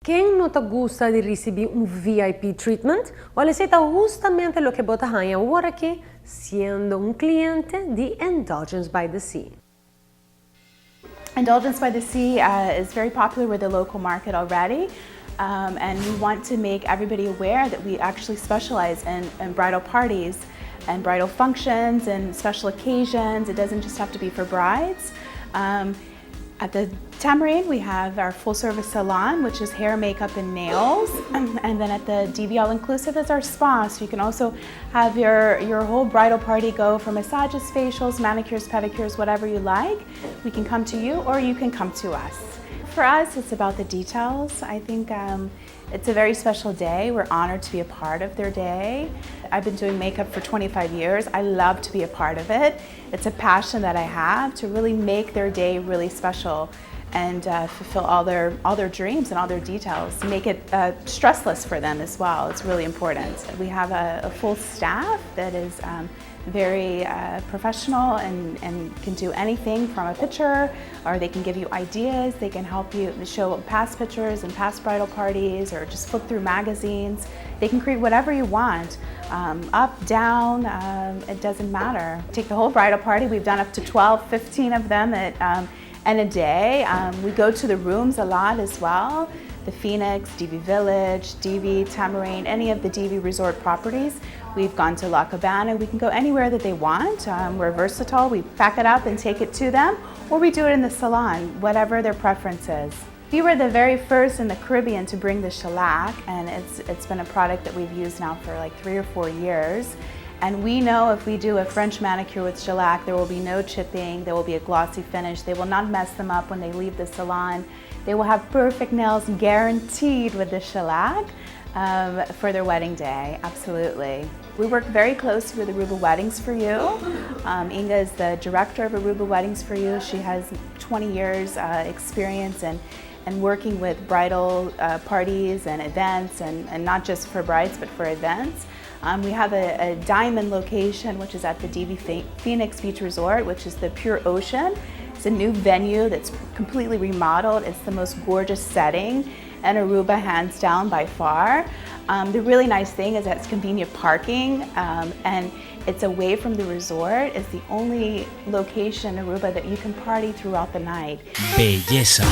¿Quién no te gusta de recibir un VIP treatment? O necesita justamente lo que bota ahora aquí, siendo un cliente de Indulgence by the Sea. Indulgence by the Sea is very popular with the local market already, and we want to make everybody aware that we actually specialize in bridal parties and bridal functions and special occasions. It doesn't just have to be for brides. At the Tamarind, we have our full-service salon, which is hair, makeup, and nails. And then at the DV All-Inclusive is our spa, so you can also have your whole bridal party go for massages, facials, manicures, pedicures, whatever you like. We can come to you, or you can come to us. For us, it's about the details. I think it's a very special day. We're honored to be a part of their day. I've been doing makeup for 25 years. I love to be a part of it. It's a passion that I have to really make their day really special and fulfill all their dreams and all their details. Make it stressless for them as well. It's really important. We have a full staff that is very professional and can do anything from a picture, or they can give you ideas. They can help you show past pictures and past bridal parties, or just flip through magazines. They can create whatever you want, up, down, it doesn't matter. Take the whole bridal party. We've done up to 12, 15 of them in a day. We go to the rooms a lot as well. The Phoenix, DV Village, DV Tamarind, any of the DV resort properties. We've gone to La Cabana. We can go anywhere that they want. We're versatile. We pack it up and take it to them, or we do it in the salon, whatever their preference is. We were the very first in the Caribbean to bring the shellac, and it's been a product that we've used now for like 3 or 4 years. And we know if we do a French manicure with shellac, there will be no chipping, there will be a glossy finish. They will not mess them up when they leave the salon. They will have perfect nails guaranteed with the shellac for their wedding day, absolutely. We work very closely with Aruba Weddings for You. Inga is the director of Aruba Weddings for You. She has 20 years experience in working with bridal parties and events, and not just for brides, but for events. We have a diamond location, which is at the DV Phoenix Beach Resort, which is the Pure Ocean. It's a new venue that's completely remodeled. It's the most gorgeous setting in Aruba, hands down by far. The really nice thing is that it's convenient parking, and it's away from the resort. It's the only location in Aruba that you can party throughout the night. Belleza.